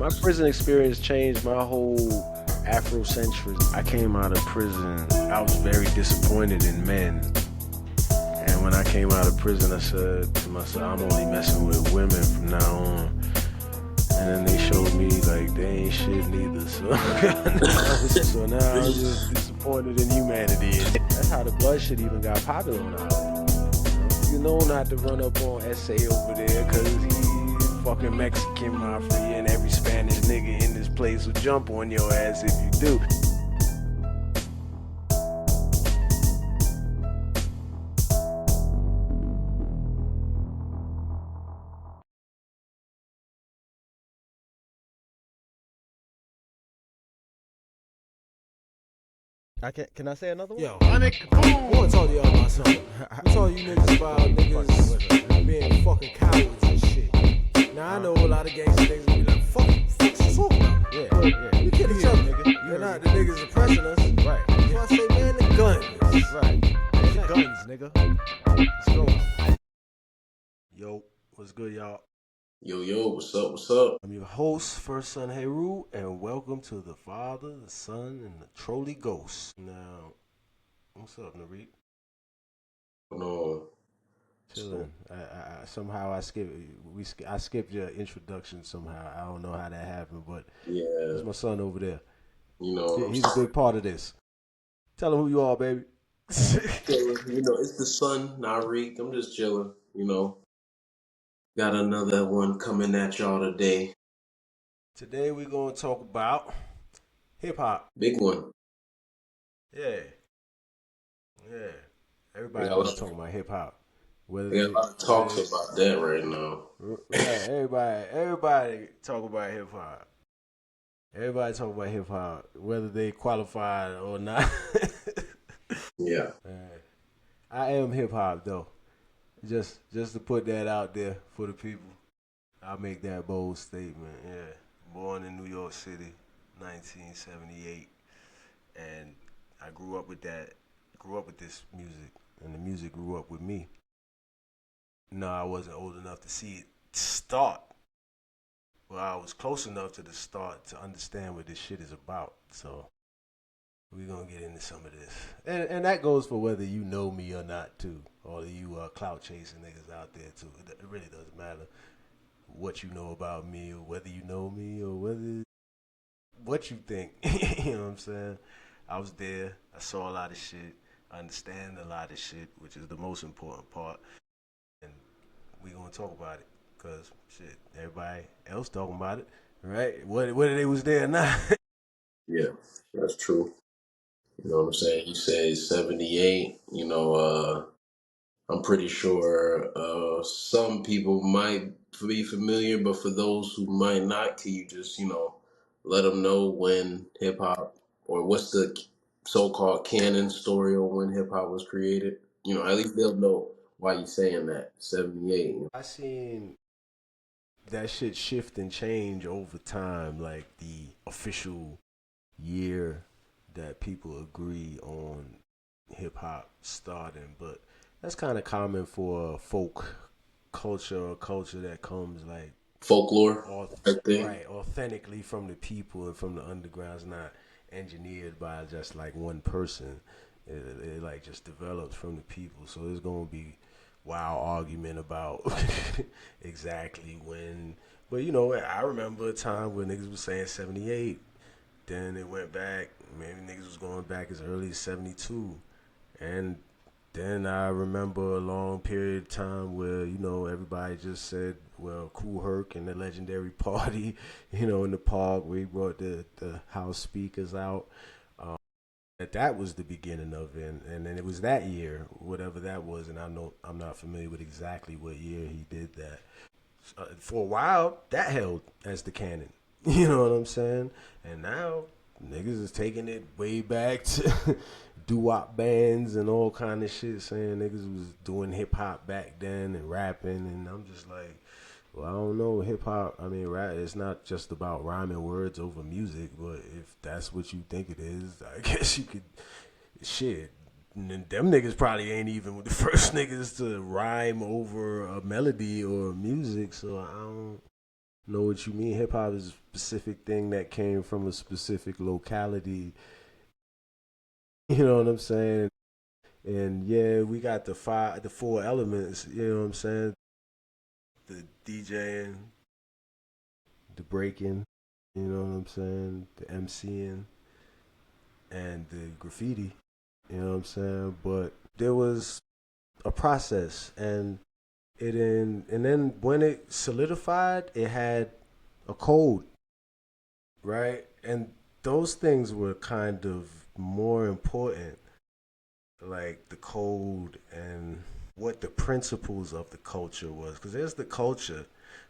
My prison experience changed my whole Afrocentrism. I came out of prison. I was very disappointed in men. And when I came out of prison, I said to myself, I'm only messing with women from now on. And then they showed me like they ain't shit neither. So now I'm just disappointed in humanity. That's how the blood shit even got popular on the album. You know not to run up on SA over there because he's fucking Mexican mafia and every Spanish nigga in this place will jump on your ass if you do. Can I say another one? Yo, I want to talk to y'all about something. I'm talking to you niggas about niggas being fucking cowards and shit. Now I know a lot of gangster niggas will be like, fuck you talking about? Yeah. We kill each other, nigga. They're not the niggas oppressing us. Right. So I say, man, the guns. Right. The guns, nigga. Let's go. Yo, what's good, y'all? Yo, what's up, what's up? I'm your host, First Son Heru, and welcome to the Father, the Son, and the Trolley Ghost. Now, what's up, Nyriq? No. Chilling. Somehow I skipped your introduction somehow. I don't know how that happened, but Yeah, there's my son over there. he's He's a big part of this. Tell him who you are, baby. it's the sun, Nyriq. I'm just chilling. Got another one coming at y'all today. Today we're gonna talk about hip hop. Big one. Yeah. Everybody Got a always lot, talking about hip hop. got a lot of talks about that right now. Right, everybody talk about hip hop. Everybody talk about hip hop, whether they qualified or not. Yeah. I am hip hop though. Just to put that out there for the people. I'll make that bold statement. Yeah. Born in New York City, 1978. And I grew up with this music. And the music grew up with me. No, I wasn't old enough to see it start. Well, I was close enough to the start to understand what this shit is about. So we're gonna get into some of this. And that goes for whether you know me or not too. Or you clout chasing niggas out there too. It really doesn't matter what you know about me or whether you know me or what you think. You know what I'm saying? I was there. I saw a lot of shit. I understand a lot of shit, which is the most important part. And we gonna talk about it. Cause shit, everybody else talking about it, right? Whether they was there or not. Yeah, that's true. You know what I'm saying? He says 78. I'm pretty sure some people might be familiar, but for those who might not, can you just, let them know when hip hop, or what's the so-called canon story on when hip hop was created? At least they'll know why you saying that. 78. I seen that shit shift and change over time, like the official year that people agree on hip hop starting, but that's kind of common for folk culture, a culture that comes like Folklore, I think. right, authentically from the people and from the underground. It's not engineered by just like one person. It like just develops from the people. So there's gonna be wild argument about exactly when. But I remember a time when niggas was saying 78. Then it went back. Maybe niggas was going back as early as 72. And then I remember a long period of time where, everybody just said, well, Kool Herc and the legendary party, in the park where he brought the house speakers out. That was the beginning of it. And then it was that year, whatever that was. And I'm not familiar with exactly what year he did that. For a while, that held as the canon. You know what I'm saying? And now niggas is taking it way back to doo-wop bands and all kind of shit, saying niggas was doing hip hop back then and rapping, and I'm just like, well, I don't know, hip hop. I mean, rap. It's not just about rhyming words over music, but if that's what you think it is, I guess you could. Shit, them niggas probably ain't even the first niggas to rhyme over a melody or music, so I don't. Know what you mean? Hip hop is a specific thing that came from a specific locality. You know what I'm saying? And yeah, we got the four elements. You know what I'm saying? The DJing, the breaking. You know what I'm saying? The MCing and the graffiti. You know what I'm saying? But there was a process, and then when it solidified, it had a code, right? And those things were kind of more important, like the code and what the principles of the culture was, because there's the culture,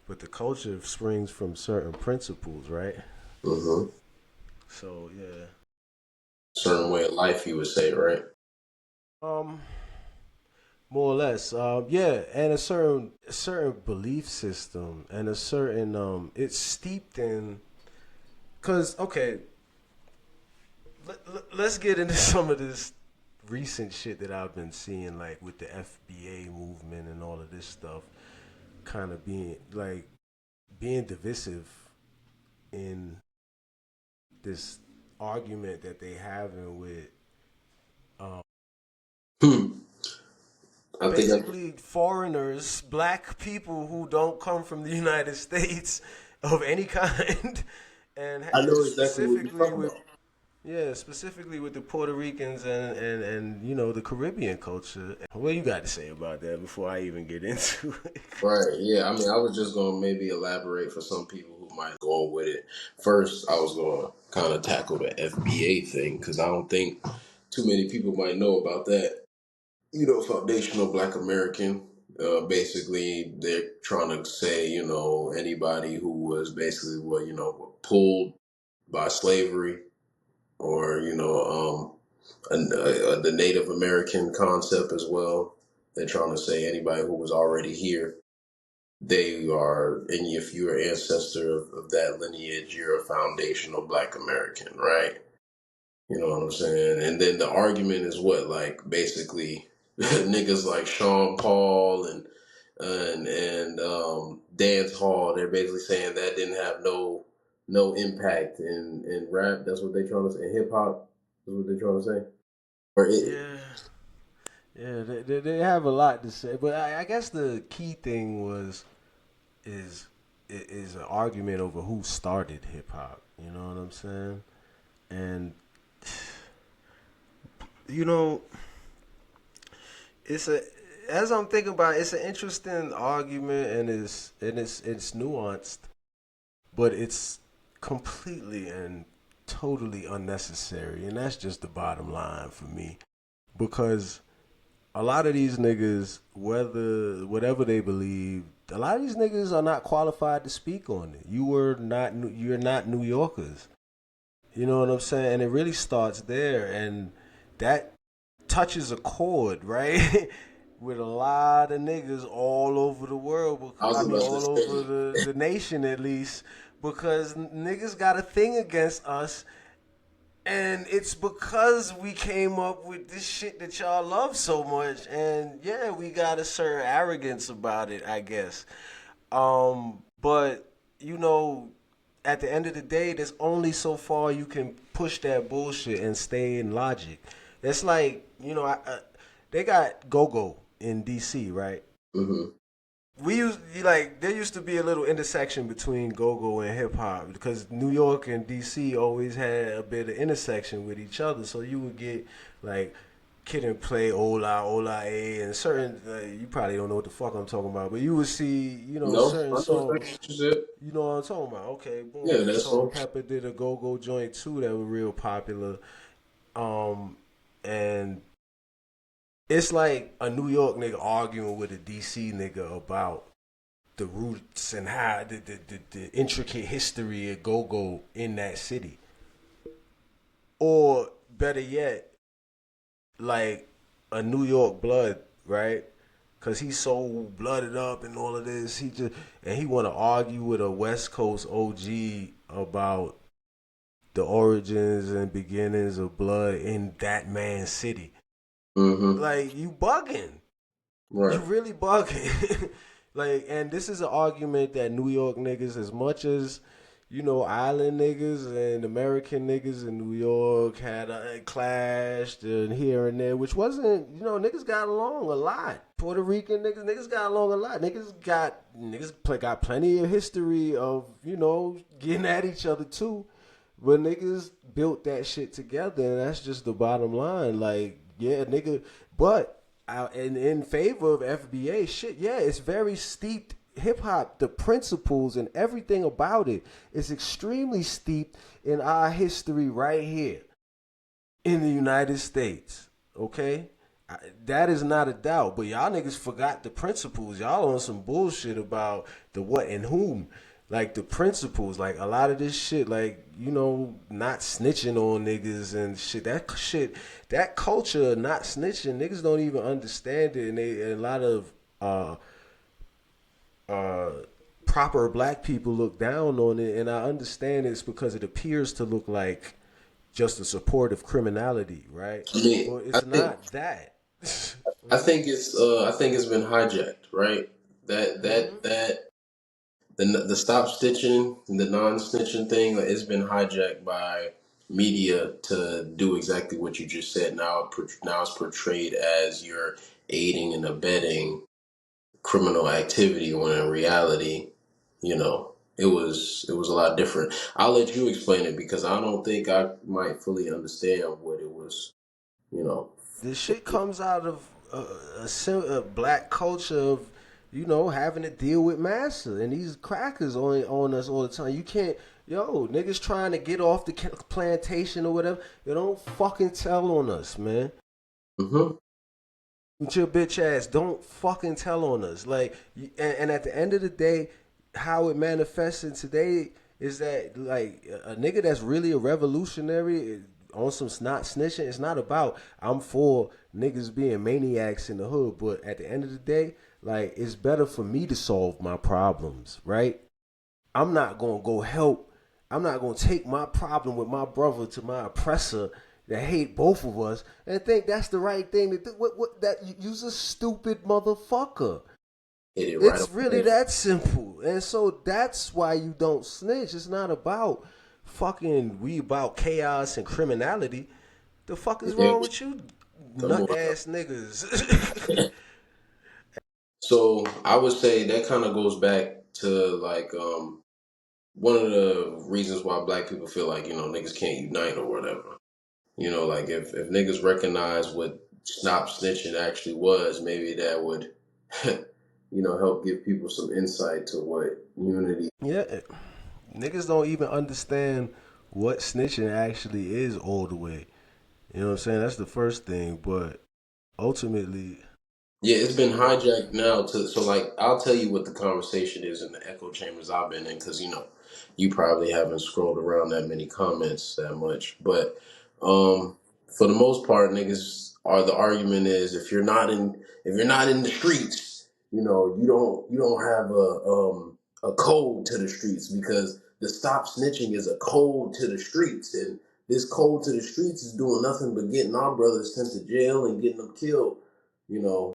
but the culture springs from certain principles, right? Mm-hmm. So yeah. Certain way of life, you would say, right? um More or less, yeah, and a certain belief system and a certain it's steeped in. Cause okay, let's get into some of this recent shit that I've been seeing, like with the FBA movement and all of this stuff, kind of being divisive in this argument that they having with um, Hmm. I think I, basically foreigners, black people who don't come from the United States of any kind, and I know exactly what you're specifically talking with about. specifically with the Puerto Ricans and the Caribbean culture. What you got to say about that before I even get into it? Right. Yeah. I mean, I was just going to maybe elaborate for some people who might go with it. First, I was going to kind of tackle the FBA thing because I don't think too many people might know about that. Foundational Black American. Basically, they're trying to say, anybody who was basically, pulled by slavery or, the Native American concept as well. They're trying to say anybody who was already here, they are, and if you're an ancestor of that lineage, you're a foundational Black American, right? You know what I'm saying? And then the argument is what, like basically, niggas like Sean Paul and Dance Hall, they're basically saying that didn't have no impact in rap. That's what they're trying to say. In hip hop, is what they're trying to say. Or it, Yeah, yeah, they have a lot to say, but I guess the key thing is is an argument over who started hip hop. You know what I'm saying? And you know, it's a as I'm thinking about it, it's an interesting argument, and it's nuanced, but it's completely and totally unnecessary, and that's just the bottom line for me. Because a lot of these niggas, whatever they believe, a lot of these niggas are not qualified to speak on it. You're not New Yorkers. You know what I'm saying? And it really starts there, and that touches a chord, right? With a lot of niggas all over the world. I was I mean, about to all over say, the nation at least, because niggas got a thing against us, and it's because we came up with this shit that y'all love so much, and yeah, we got a certain arrogance about it, I guess. But you know, at the end of the day, there's only so far you can push that bullshit and stay in logic. It's like they got Go Go in DC, right? hmm There used to be a little intersection between go-go and hip hop because New York and DC always had a bit of intersection with each other. So you would get like Kid and Play, Ola, Ola A, and certain you probably don't know what the fuck I'm talking about, but you would see no, certain I know songs. exactly what you said. You know what I'm talking about? Okay, boom. Yeah, And that's Salt and all. Pepper did a go-go joint too that were real popular. And it's like a New York nigga arguing with a DC nigga about the roots and how the intricate history of go-go in that city. Or better yet, like a New York blood, right? Cause he's so blooded up and all of this. He want to argue with a West Coast OG about the origins and beginnings of blood in that man's city. Hmm. Like you bugging. You Right. really bugging. Like, and this is an argument that New York niggas, as much as island niggas and American niggas in New York had clashed and here and there, which wasn't, niggas got along a lot. Puerto Rican niggas got along a lot. Got plenty of history of getting at each other too, but niggas built that shit together, and that's just the bottom line. Like, yeah, nigga, but in favor of FBA shit, yeah, it's very steeped hip hop. The principles and everything about it is extremely steeped in our history right here in the United States. Okay, that is not a doubt. But y'all niggas forgot the principles. Y'all on some bullshit about the what and whom. Like the principles, like a lot of this shit, like not snitching on niggas and shit. That culture of not snitching, niggas don't even understand it, and a lot of proper black people look down on it, and I understand it's because it appears to look like just a support of criminality, right? I mean, But it's not that. I think it's been hijacked, right? That the stop stitching, the non snitching thing, like, it's been hijacked by media to do exactly what you just said. Now it's portrayed as you're aiding and abetting criminal activity, when in reality, it was a lot different. I'll let you explain it because I don't think I might fully understand what it was. You know, This shit comes out of a black culture of having to deal with massa and these crackers on us all the time. You can't, niggas trying to get off the plantation or whatever. You don't fucking tell on us, man. hmm With your bitch ass, don't fucking tell on us. Like, and at the end of the day, how it manifests in today is that, like, a nigga that's really a revolutionary on some not snitching. It's not about I'm for niggas being maniacs in the hood, but at the end of the day, like, it's better for me to solve my problems, right? I'm not gonna go help. I'm not gonna take my problem with my brother to my oppressor that hate both of us and think that's the right thing to do. What that you's a stupid motherfucker. hit it right It's up really there. that simple. And so that's why you don't snitch. It's not about we about chaos and criminality. The fuck is Yeah, wrong with you come nut on. ass niggas? So I would say that kind of goes back to like one of the reasons why black people feel like niggas can't unite or whatever. Like if niggas recognize what stop snitching actually was, maybe that would help give people some insight to what unity. Yeah. Niggas don't even understand what snitching actually is all the way. You know what I'm saying? That's the first thing. But ultimately, Yeah, it's been hijacked now to so like I'll tell you what the conversation is in the echo chambers I've been in because you probably haven't scrolled around that many comments that much, but for the most part, niggas are the argument is if you're not in the streets, you don't have a code to the streets because the stop snitching is a code to the streets, and this code to the streets is doing nothing but getting our brothers sent to jail and getting them killed. You know,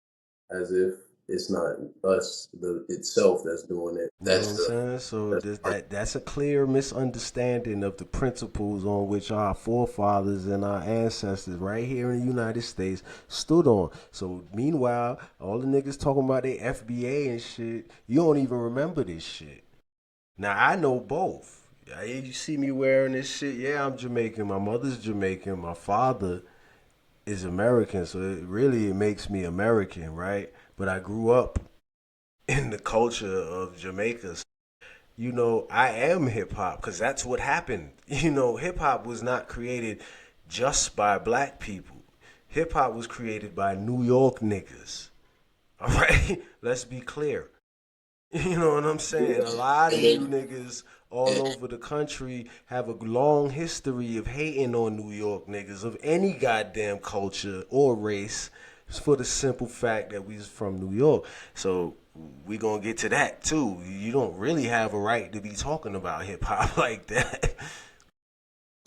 as if it's not us the itself that's doing it. you know what I'm saying? So That's the that's a clear misunderstanding of the principles on which our forefathers and our ancestors right here in the United States stood on. So meanwhile, all the niggas talking about their FBA and shit, you don't even remember this shit. Now I know both. You see me wearing this shit. Yeah, I'm Jamaican. My mother's Jamaican. My father is American, so it makes me American, right? But I grew up in the culture of Jamaica. I am hip hop because that's what happened. Hip hop was not created just by black people. Hip hop was created by New York niggas. All right, let's be clear. You know what I'm saying? A lot of you niggas all over the country have a long history of hating on New York niggas of any goddamn culture or race for the simple fact that we from New York. So we gonna get to that too. You don't really have a right to be talking about hip hop like that.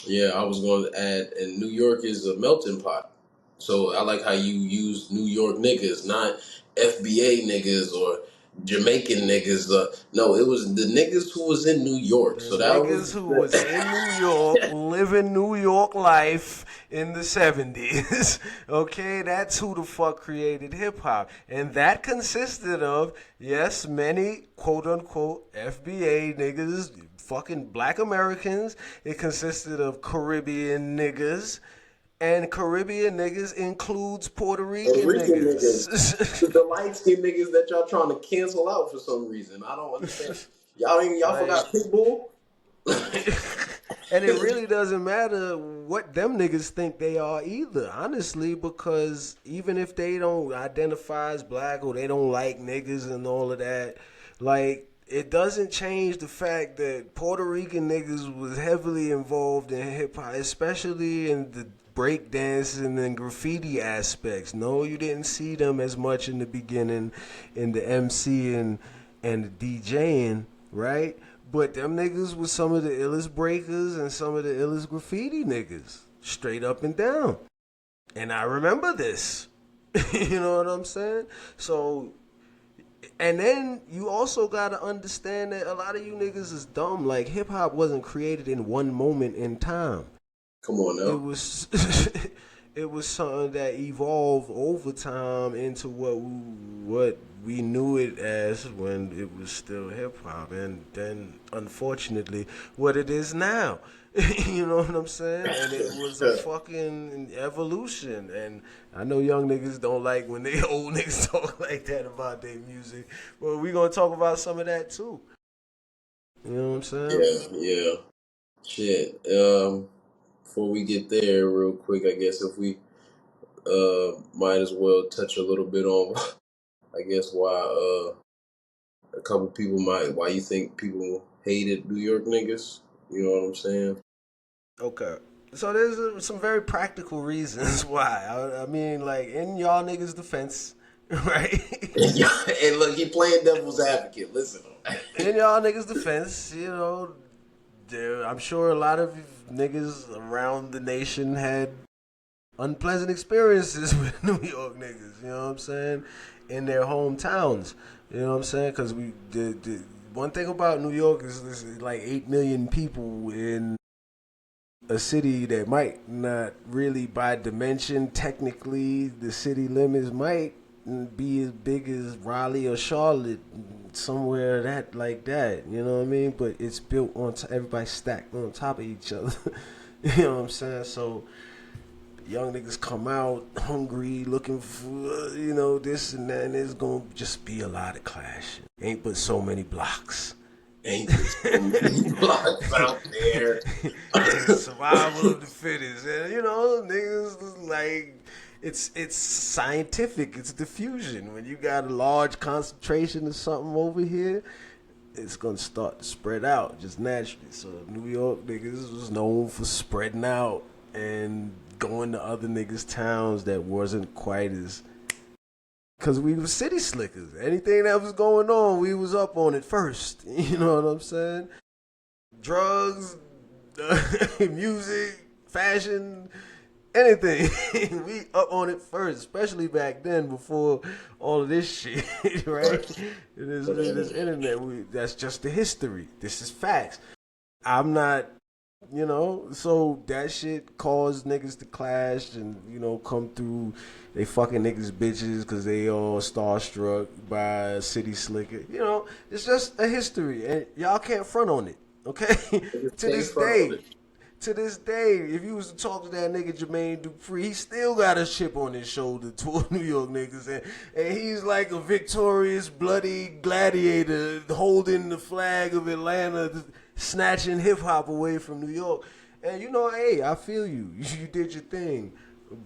Yeah, I was going to add, and New York is a melting pot. So I like how you use New York niggas, not FBA niggas or Jamaican niggas. No, it was the niggas who was in New York. The So that niggas was who was in New York, living New York life in the 70s. Okay, that's who the fuck created hip hop. And that consisted of, yes, many quote unquote FBA niggas, fucking black Americans. It consisted of Caribbean niggas. And Caribbean niggas includes Puerto Puerto Rican Rican niggas. niggas. The light skinned niggas that y'all trying to cancel out for some reason. I don't understand. Y'all Like, forgot Pitbull? and it really doesn't matter what them niggas think they are either, honestly, because even if they don't identify as black or they don't like niggas and all of that, like, it doesn't change the fact that Puerto Rican niggas was heavily involved in hip hop, especially in the breakdancing and graffiti aspects. No, you didn't see them as much in the beginning in the MC and the DJing, right? But them niggas was some of the illest breakers and some of the illest graffiti niggas, straight up and down. And I remember this. You know what I'm saying? So, and then you also gotta understand that a lot of you niggas is dumb. Like, hip hop wasn't created in one moment in time. Come on It now. was it was something that evolved over time into what we knew it as when it was still hip hop, and then unfortunately what it is now. You know what I'm saying? And it was a fucking evolution. And I know young niggas don't like when they old niggas talk like that about their music, but we gonna talk about some of that too. You know what I'm saying? Yeah. Shit. Before we get there, real quick, I guess if we might as well touch a little bit on, I guess why a couple people why you think people hated New York niggas. You know what I'm saying? Okay. So there's some very practical reasons why. I mean, like, in y'all niggas' defense, right? And look, he playing devil's advocate. Listen. In y'all niggas' defense, you know, I'm sure a lot of niggas around the nation had unpleasant experiences with New York niggas, you know what I'm saying? In their hometowns, you know what I'm saying? Because the one thing about New York is there's like 8 million people in a city that might not really, by dimension, technically, the city limits might be as big as Raleigh or Charlotte, somewhere that like that. You know what I mean? But it's built on everybody stacked on top of each other. You know what I'm saying? So young niggas come out hungry, looking for this and that, and there's gonna just be a lot of clash. Ain't but so many blocks. Ain't so many blocks out there. Survival of the fittest, and niggas like it's scientific. It's diffusion. When you got a large concentration of something over here, it's gonna start to spread out just naturally. So New York niggas was known for spreading out and going to other niggas' towns that wasn't quite as. Cause we was city slickers. Anything that was going on, we was up on it first. You know what I'm saying? Drugs, music, fashion, anything. We up on it first, especially back then before all of this shit, right? This internet, that's just the history. This is facts. I'm not, so that shit caused niggas to clash and, come through. They fucking niggas bitches because they all starstruck by a city slicker. It's just a history, and y'all can't front on it, okay? To this day, if you was to talk to that nigga Jermaine Dupri, he still got a chip on his shoulder toward New York niggas, and he's like a victorious, bloody gladiator holding the flag of Atlanta, snatching hip hop away from New York. And hey, I feel you. You did your thing,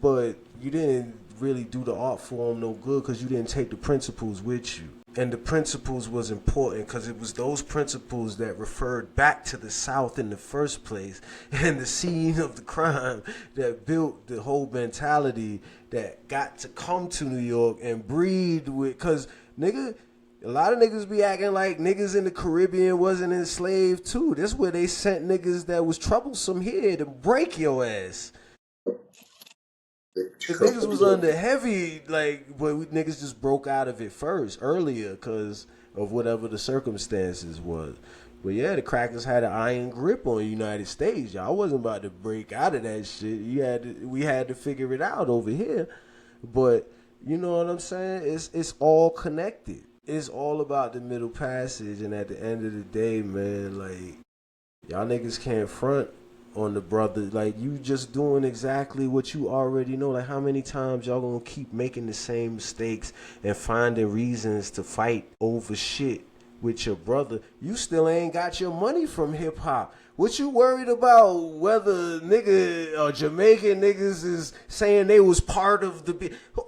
but you didn't really do the art form no good because you didn't take the principles with you. And the principles was important because it was those principles that referred back to the South in the first place and the scene of the crime that built the whole mentality that got to come to New York and breed with. Because, nigga, a lot of niggas be acting like niggas in the Caribbean wasn't enslaved too. That's where they sent niggas that was troublesome here to break your ass. The niggas was under heavy, like, but niggas just broke out of it earlier, because of whatever the circumstances was. But yeah, the crackers had an iron grip on the United States. Y'all wasn't about to break out of that shit. We had to figure it out over here. But you know what I'm saying? It's all connected. It's all about the middle passage. And at the end of the day, man, like y'all niggas can't front on the brother. Like you just doing exactly what you already know. Like how many times y'all gonna keep making the same mistakes and finding reasons to fight over shit with your brother? You still ain't got your money from hip hop. What you worried about whether nigga or Jamaican niggas is saying they was part of the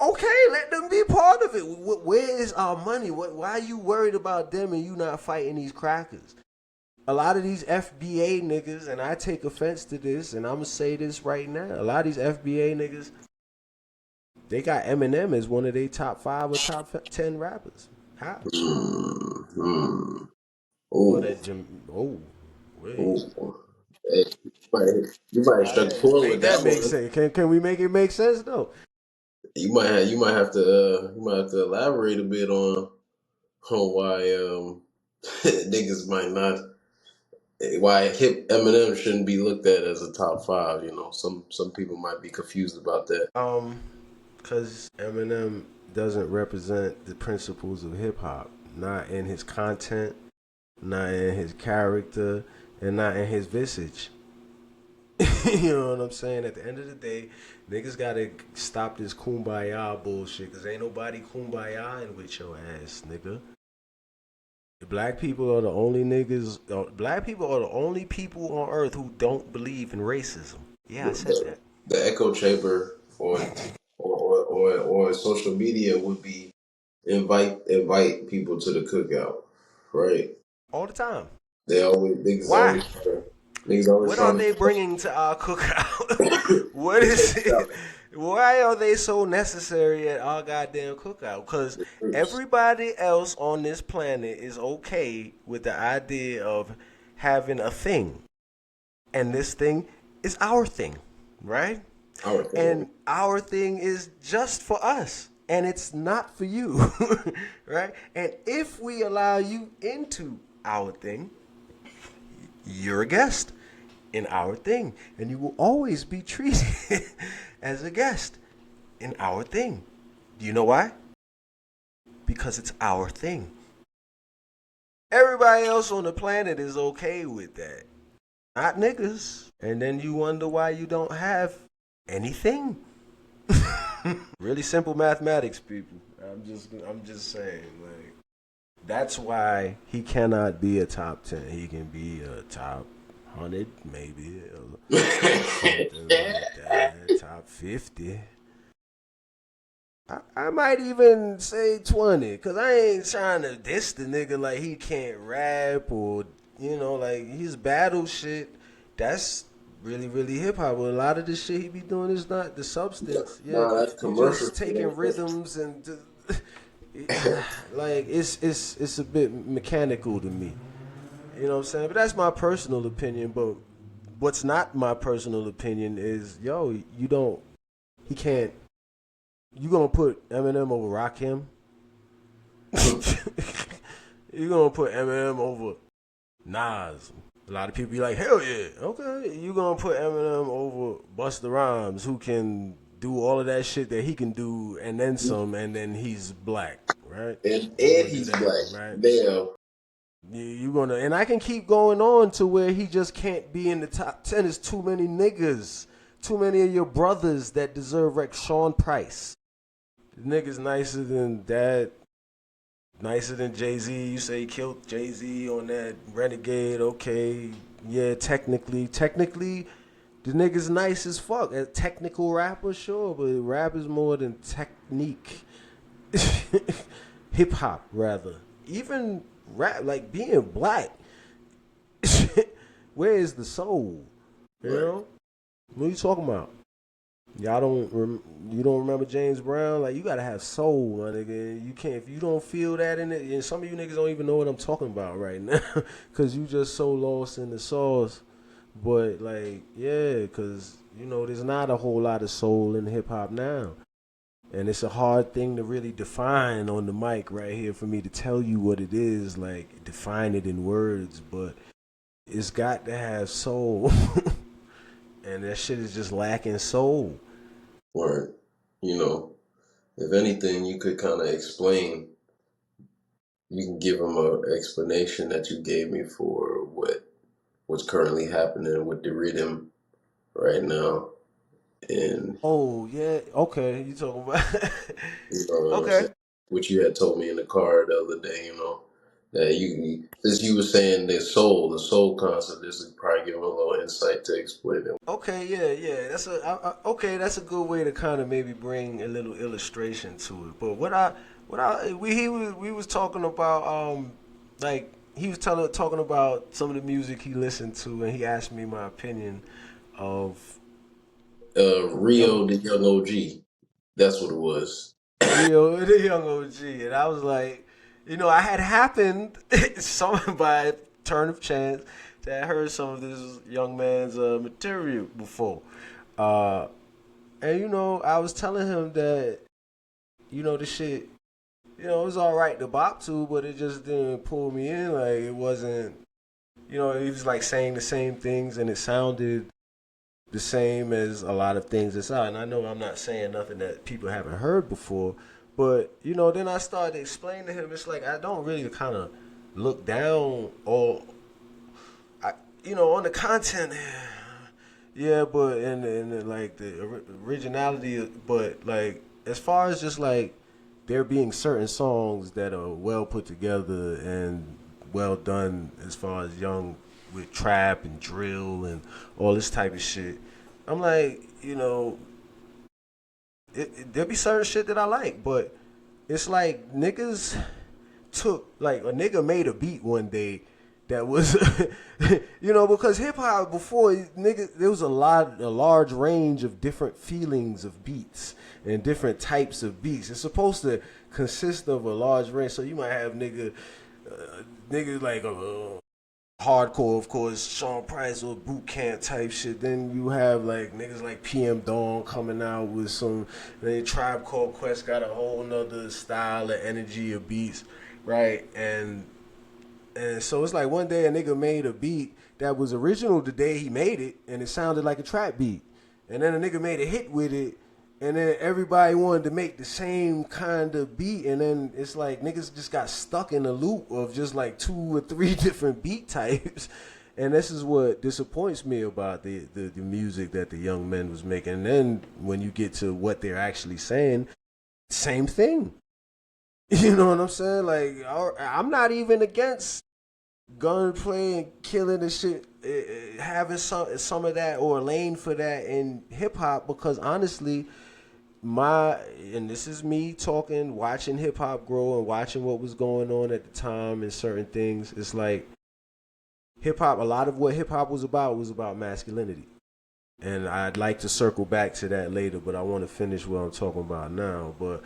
okay, let them be part of it. Where is our money? Why are you worried about them and you not fighting these crackers? A lot of these FBA niggas, and I take offense to this, and I'm gonna say this right now. A lot of these FBA niggas, they got Eminem as one of their top 5 or top 10 rappers. How? Mm-hmm. Well, Oh, that wait. oh. Hey, you might have struck a chord Make with that that make one. sense. Can we make it make sense though? You might have to elaborate a bit on why niggas might not why hip Eminem shouldn't be looked at as a top 5. You know, some people might be confused about that. Because Eminem doesn't represent the principles of hip hop, not in his content, not in his character, and not in his visage. You know what I'm saying? At the end of the day, niggas gotta stop this kumbaya bullshit, because ain't nobody kumbayaing with your ass, nigga. Black people are the only niggas. Black people are the only people on earth who don't believe in racism. Yeah, I said The, that. the echo chamber or social media would be invite people to the cookout, right? All the time. They always Why? niggas always What are trying they to bringing to our cookout? What is check it? out Why are they so necessary at our goddamn cookout? Because the groups. everybody else on this planet is okay with the idea of having a thing. And this thing is our thing, right? Our thing. And our thing is just for us. And it's not for you, right? And if we allow you into our thing, you're a guest in our thing, and you will always be treated as a guest in our thing. Do you know why? Because it's our thing. Everybody else on the planet is okay with that. Not niggas. And then you wonder why you don't have anything. Really simple mathematics, people. I'm just saying, like, that's why he cannot be a top 10. He can be a top 100, maybe, or something like that. Top 50. I might even say 20, because I ain't trying to diss the nigga like he can't rap or, like his battle shit. That's really, really hip hop. But a lot of the shit he be doing is not the substance. Yeah, Nah, that's you commercial. just taking rhythms and like it's a bit mechanical to me. You know what I'm saying? But that's my personal opinion. But what's not my personal opinion is, he can't. You gonna put Eminem over Rakim? You gonna put Eminem over Nas? A lot of people be like, hell yeah, okay. You gonna put Eminem over Busta Rhymes, who can do all of that shit that he can do, and then some, and then he's black, right? And You gonna do he's that, black. right? Damn. You gonna, and I can keep going on to where he just can't be in the top 10. There's too many niggas, too many of your brothers that deserve Sean Price. The nigga's nicer than that, nicer than Jay-Z. You say he killed Jay-Z on that Renegade, okay. Yeah, technically, the nigga's nice as fuck. A technical rapper, sure, but rap is more than technique. Hip hop, rather. Even rap, like being black. Where is the soul? You know? What are you talking about? You don't remember James Brown? Like, you gotta have soul, my nigga. You can't, if you don't feel that in it, and some of you niggas don't even know what I'm talking about right now, cause you just so lost in the sauce. But like, yeah, cause there's not a whole lot of soul in hip hop now. And it's a hard thing to really define on the mic right here for me to tell you what it is, like define it in words, but it's got to have soul. And that shit is just lacking soul. Or, you know, if anything, you could kind of explain. You can give them a explanation that you gave me for what's currently happening with the rhythm right now, and Oh yeah, okay. You talking about you know what I'm okay. saying. What you had told me in the car the other day, you know, that as you were saying, the soul concept. This would probably give them a little insight to explain it. Okay, yeah, yeah. Okay. That's a good way to kind of maybe bring a little illustration to it. But we was talking about like he was talking about some of the music he listened to, and he asked me my opinion of Rio, young the young OG. That's what it was. Rio, the young OG, and I was like, I had happened some by turn of chance that I heard some of this young man's material before. Uh, And I was telling him that the shit, it was all right to bop to, but it just didn't pull me in. Like it wasn't, he was like saying the same things, and it sounded the same as a lot of things that's out. And I know I'm not saying nothing that people haven't heard before, but then I started to explain to him. It's like I don't really kind of look down or, on the content. Yeah, but and like the originality, but like as far as just like there being certain songs that are well put together and well done, as far as young with trap and drill and all this type of shit, I'm like, there be certain shit that I like, but it's like niggas took like a nigga made a beat one day that was because hip hop before nigga there was a large range of different feelings of beats and different types of beats. It's supposed to consist of a large range, so you might have niggas like hardcore, of course, Sean Price or boot camp type shit. Then you have like niggas like PM Dawn coming out with some. Then Tribe Called Quest got a whole nother style of energy of beats, right? And so it's like one day a nigga made a beat that was original the day he made it, and it sounded like a trap beat. And then a nigga made a hit with it, and then everybody wanted to make the same kind of beat, and then it's like niggas just got stuck in a loop of just like 2 or 3 different beat types. And this is what disappoints me about the music that the young men was making. And then when you get to what they're actually saying, same thing. You know what I'm saying? Like, I'm not even against gunplay and killing and shit, having some of that or a lane for that in hip hop, because honestly, and this is me talking, watching hip hop grow and watching what was going on at the time and certain things. It's like hip hop. A lot of what hip hop was about masculinity. And I'd like to circle back to that later, but I want to finish what I'm talking about now. But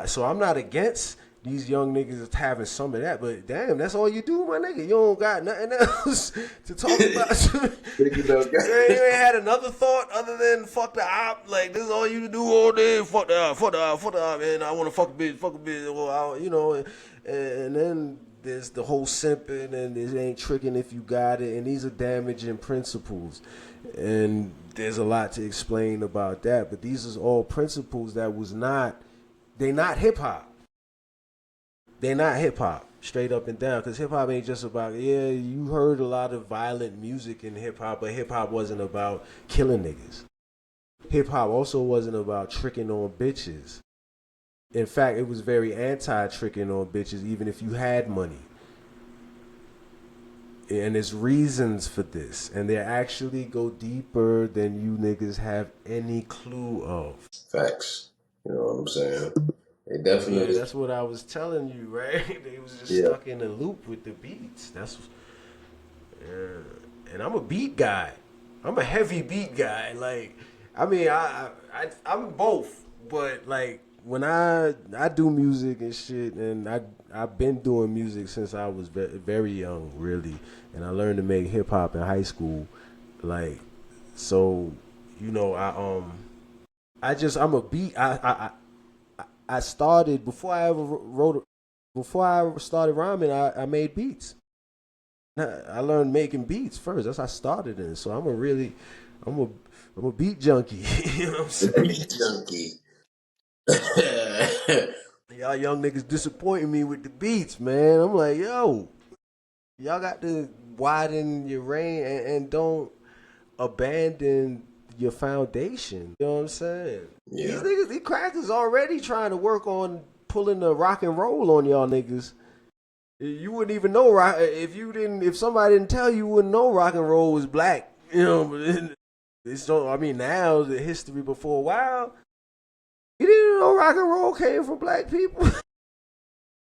so I'm not against these young niggas having some of that, but damn, that's all you do, my nigga. You don't got nothing else to talk about. You ain't had another thought other than fuck the op. Like this is all you do all day. Fuck the op, and I want to fuck a bitch. Well, and then there's the whole simping and it ain't tricking if you got it, and these are damaging principles. And there's a lot to explain about that, but these are all principles that they not hip hop. They not hip hop, straight up and down, because hip hop ain't just about, you heard a lot of violent music in hip hop, but hip hop wasn't about killing niggas. Hip hop also wasn't about tricking on bitches. In fact, it was very anti-tricking on bitches, even if you had money. And there's reasons for this, and they actually go deeper than you niggas have any clue of. Facts. You know what I'm saying? They But yeah, definitely. that's what I was telling you, right? They was just Yeah. stuck in a loop with the beats. And I'm a beat guy. I'm a heavy beat guy. Like, I mean, I'm both, but like when I do music and shit, and I've been doing music since I was very young, really, and I learned to make hip hop in high school, like, so I'm a beat. I started before I ever wrote. Before I started rhyming, I made beats. I learned making beats first. That's how I started in. So I'm a, I'm a beat junkie. You know what I'm The saying? beat junkie. Y'all young niggas disappointing me with the beats, man. I'm like, yo, y'all got to widen your range and don't abandon your foundation. You know what I'm saying? These Yeah. niggas, these crackers already trying to work on pulling the rock and roll on y'all niggas. You wouldn't even know rock if you didn't. If somebody didn't tell you, you wouldn't know rock and roll was black. You know, but it's so. I mean, now the history before a while, you didn't know rock and roll came from black people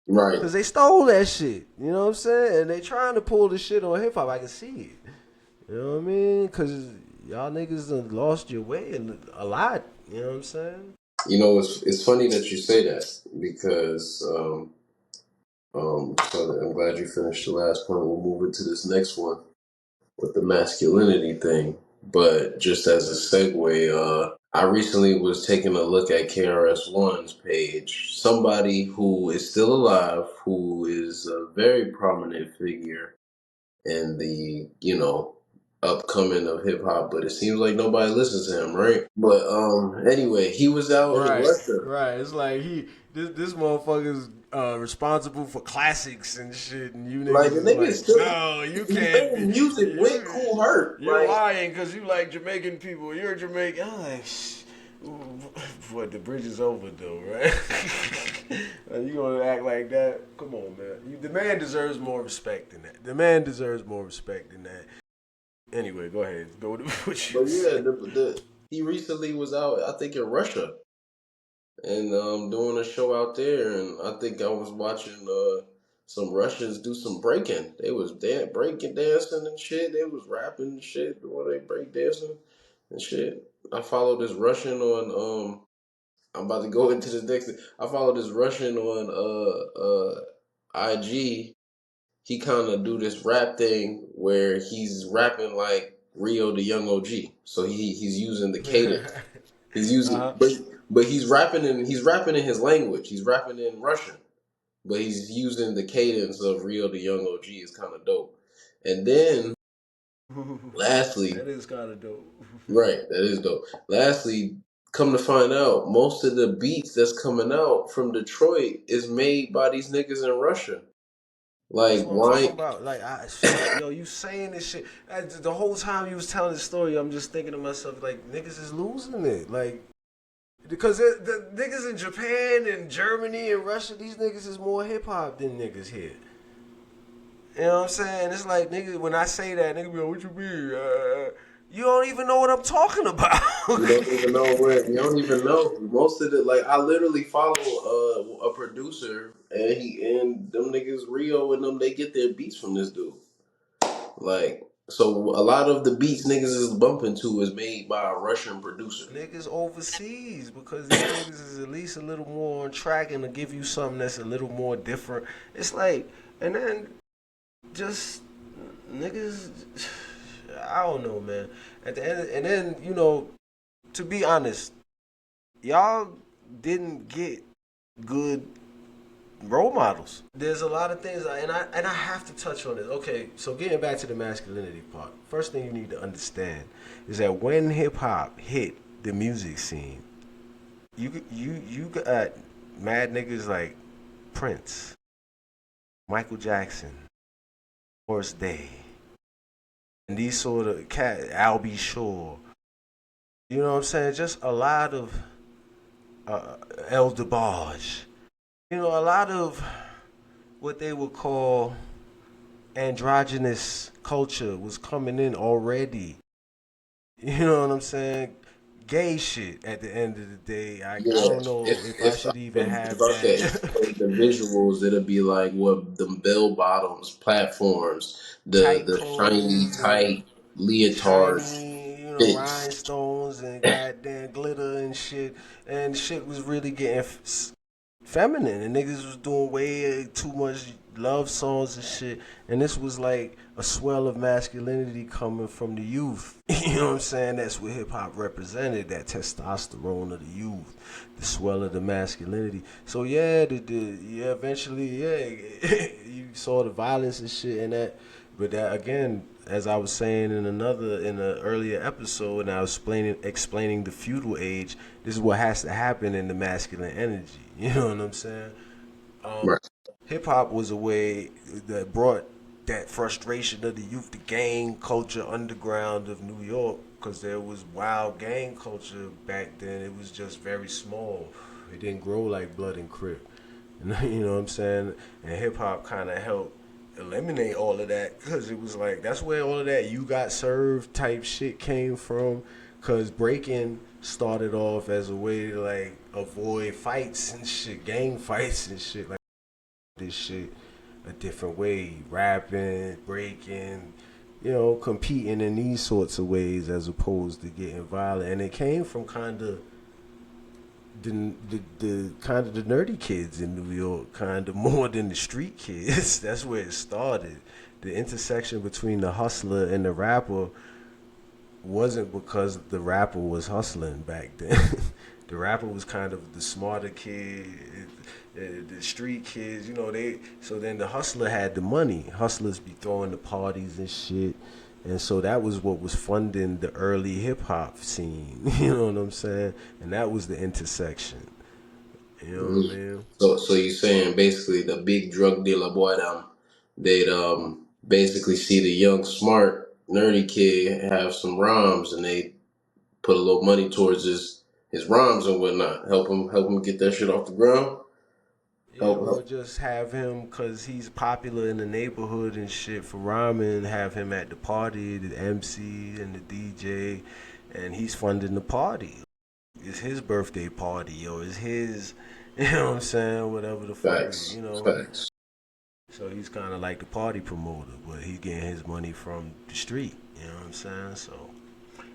Right. because they stole that shit. You know what I'm saying? And they trying to pull the shit on hip hop. I can see it. You know what I mean? Because y'all niggas done lost your way a lot. You know what I'm saying? You know, it's funny that you say that because so I'm glad you finished the last point. We'll move into this next one with the masculinity thing. But just as a segue, I recently was taking a look at KRS-One's page. Somebody who is still alive, who is a very prominent figure in the, upcoming of hip hop, but it seems like nobody listens to him, right? But anyway, he was out in Right, Russia. right. It's like this motherfucker's responsible for classics and shit, and you Like niggas the is nigga like, is still no, you he's can't making be. music with You Cool Herc. you're Like lying because you like Jamaican people. You're Jamaican. I'm like, what? The bridge is over though, right? You gonna act like that? Come on, man. The man deserves more respect than that. The man deserves more respect than that. Anyway, go ahead. Go with what you but yeah, said. he recently was out, I think in Russia, and doing a show out there, and I think I was watching some Russians do some breaking. They was breaking dancing and shit. They was rapping and shit while they break dancing and shit. I followed this Russian on I'm about to go into this next thing. I followed this Russian on IG. He kind of do this rap thing where he's rapping like Rio the Young OG. So he's using the cadence. He's using, Uh-huh. but he's rapping in his language. He's rapping in Russian, but he's using the cadence of Rio the Young OG. Is kind of dope. And then lastly, That is kind of dope. right, that is dope. Lastly, come to find out, most of the beats that's coming out from Detroit is made by these niggas in Russia. That's Like what I'm talking why? about. Like, yo, you saying this shit. The whole time you was telling the story, I'm just thinking to myself, like, niggas is losing it. Like, because the niggas in Japan and Germany and Russia, these niggas is more hip hop than niggas here. You know what I'm saying? It's like, niggas, when I say that, niggas be like, what you mean? You don't even know what I'm talking about. You don't even know where. You don't even know most of the like. I literally follow a producer, and them niggas Rio and them. They get their beats from this dude. Like so, a lot of the beats niggas is bumping to is made by a Russian producer. Niggas overseas because these niggas is at least a little more on track and to give you something that's a little more different. It's like, and then just niggas, I don't know, man. At the end, and then to be honest, y'all didn't get good role models. There's a lot of things, and I have to touch on it. Okay, so getting back to the masculinity part, first thing you need to understand is that when hip hop hit the music scene, you got mad niggas like Prince, Michael Jackson, Morris Day, and these sort of cat Albie Shore. You know what I'm saying? Just a lot of El DeBarge. A lot of what they would call androgynous culture was coming in already. You know what I'm saying? Gay shit at the end of the day. I Yeah, don't know if I should even if have I could that. illustrate the visuals, it'll be like what the bell bottoms platforms, Tight the shiny clothes and tight leotards shiny, fits. rhinestones and goddamn glitter and shit. And shit was really getting feminine, and niggas was doing way too much love songs and shit. And this was like a swell of masculinity coming from the youth. You know what I'm saying? That's what hip hop represented, that testosterone of the youth, the swell of the masculinity. So yeah, yeah, eventually, yeah, you saw the violence and shit and that. But that again, as I was saying in an earlier episode, and I was explaining the feudal age. This is what has to happen in the masculine energy. You know what I'm saying? Right. Hip hop was a way that brought that frustration of the youth, the gang culture underground of New York, because there was wild gang culture back then. It was just very small. It didn't grow like blood and crip. You know what I'm saying? And hip hop kind of helped eliminate all of that, because it was like that's where all of that you got served type shit came from, because breaking started off as a way to like avoid fights and shit, gang fights and shit, like this shit a different way, rapping, breaking, you know, competing in these sorts of ways as opposed to getting violent. And it came from kind of the kind of the nerdy kids in New York, kind of more than the street kids. That's where it started. The intersection between the hustler and the rapper wasn't because the rapper was hustling back then. The rapper was kind of the smarter kid, the street kids, you know. So then the hustler had the money. Hustlers be throwing the parties and shit, and so that was what was funding the early hip hop scene. You know what I'm saying? And that was the intersection. You know what I mean? So you saying basically the big drug dealer boy them, they'd basically see the young smart nerdy kid have some rhymes, and they put a little money towards his rhymes and whatnot, help him get that shit off the ground. Yeah, or Help. just have him because he's popular in the neighborhood and shit for rhyming. Have him at the party, the MC and the DJ, and he's funding the party. It's his birthday party, or it's his, you know what I'm saying? Whatever the fuck, Facts, you know. facts. So he's kind of like the party promoter, but he's getting his money from the street. You know what I'm saying? So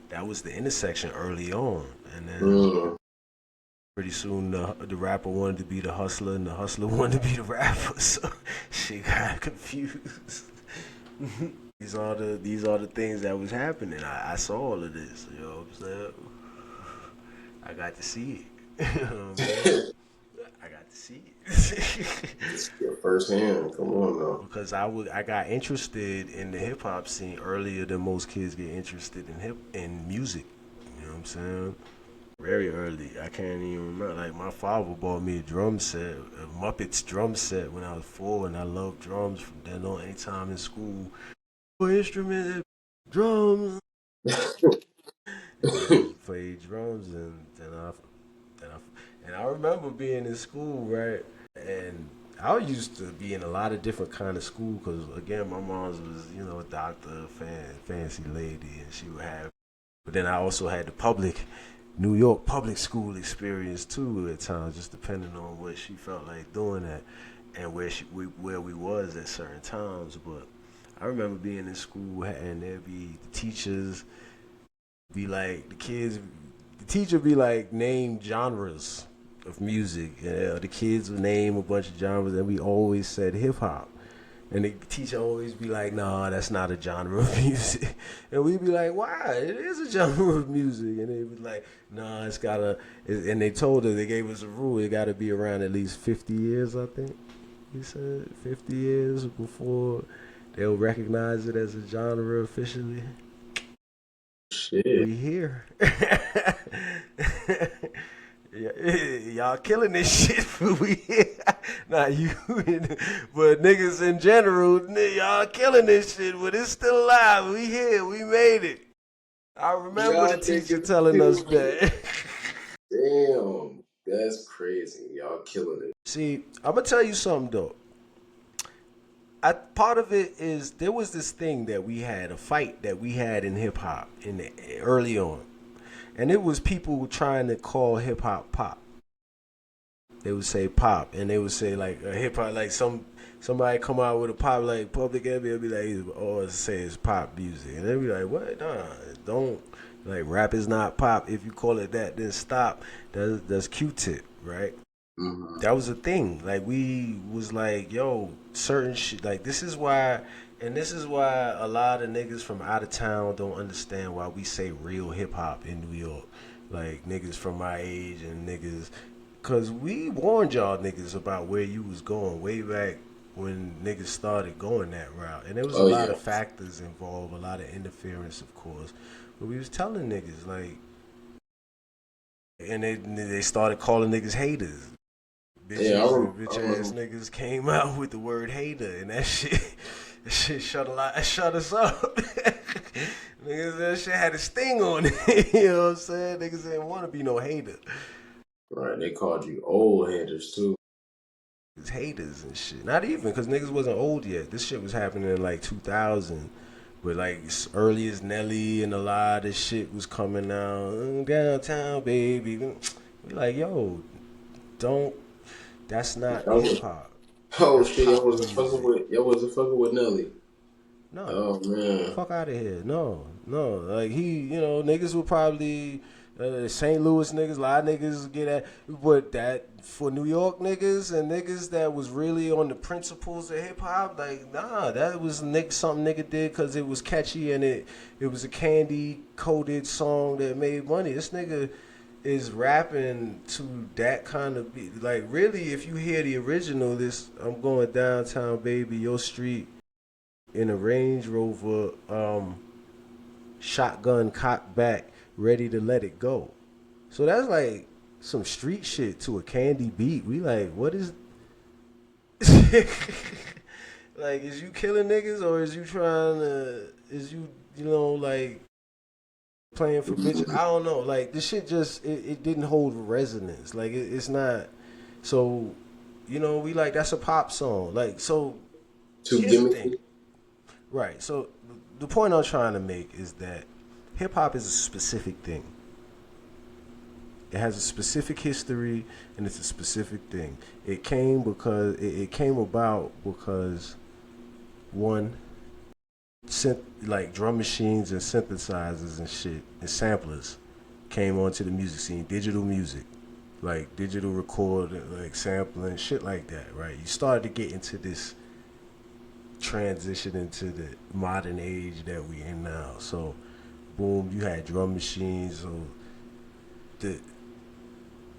that was the intersection early on, and then Mm. pretty soon the rapper wanted to be the hustler, and the hustler wanted to be the rapper. So shit got confused. These are the things that was happening. I saw all of this. You know what I'm saying? I got to see it. You know what I mean? I got to see it. It's your first hand. Come on now. Because I got interested in the hip hop scene earlier than most kids get interested in music. You know what I'm saying? Very early. I can't even remember. Like my father bought me a drum set, a Muppets drum set when I was 4, and I loved drums from then on. Anytime in school, what instrument? Drums. And just played drums, and I remember being in school, right? And I used to be in a lot of different kind of school because again, my mom's was, you know, a doctor, fancy lady, and she would have. But then I also had the New York public school experience too at times, just depending on what she felt like doing at, and where we was at certain times. But I remember being in school and there'd be the teachers be like the teacher be like name genres of music. The kids would name a bunch of genres, and we always said hip hop. And the teacher always be like, "Nah, that's not a genre of music." And we'd be like, "Why? It is a genre of music." And they was like, "Nah, it's gotta." And they told us, they gave us a rule. It got to be around at least 50 years, I think. He said 50 years before they'll recognize it as a genre officially. Shit. We here. Y'all killing this shit for we here. Not you, but niggas in general, y'all killing this shit, but it's still alive. We here, we made it. I remember Y'all the teacher niggas telling us killing it. that. Damn. That's crazy. Y'all killing it. See, I'm gonna tell you something though. Part of it is there was this thing that we had, a fight that we had in hip hop early on, and it was people trying to call hip hop pop. They would say pop, and they would say like a hip hop, like somebody come out with a pop like Public Enemy, will be like, or say it's pop music, and they'd be like, what? Nah, don't, like, rap is not pop. If you call it that, then stop. That's Q-Tip, right? Mm-hmm. That was a thing. Like we was like, yo, certain shit. Like this is why a lot of niggas from out of town don't understand why we say real hip hop in New York. Like niggas from my age and niggas, cause we warned y'all niggas about where you was going way back when niggas started going that route, and there was a Oh lot yeah. of factors involved, a lot of interference, of course. But we was telling niggas like, and they started calling niggas haters. Yeah, Bitches and I bitch ass remember. niggas came out with the word hater, and that shit shut us up. Niggas, that shit had a sting on it. You know what I'm saying? Niggas didn't want to be no hater. Right, they called you old headers too. It's haters and shit. Not even because niggas wasn't old yet. This shit was happening in like 2000. But like as early as Nelly and a lot of shit was coming out. Downtown, baby. We like, yo, don't. That's not I hip was, hop. oh That's shit, y'all pop wasn't fucking music. with Nelly. No. Oh man. Fuck out of here. No, no. Like niggas would probably St. Louis niggas, a lot of niggas get at, but that for New York niggas and niggas that was really on the principles of hip hop, like nah, that was something nigga did because it was catchy and it was a candy coated song that made money. This nigga is rapping to that kind of beat. Like really, if you hear the original, this I'm going downtown, baby, your street in a Range Rover, shotgun cocked back, ready to let it go. So that's like some street shit to a candy beat. We like, what is like? Is you killing niggas or is you trying to? Is you like playing for bitches? I don't know. Like this shit just it didn't hold resonance. Like it's not. So we like that's a pop song. Like so. Too Here's the thing. gimmicky. Right. So the point I'm trying to make is that hip hop is a specific thing. It has a specific history and it's a specific thing. It came about because one like drum machines and synthesizers and shit and samplers came onto the music scene, digital music, like digital recording, like sampling, shit like that, right? You started to get into this transition into the modern age that we in now. So, boom, you had drum machines. So the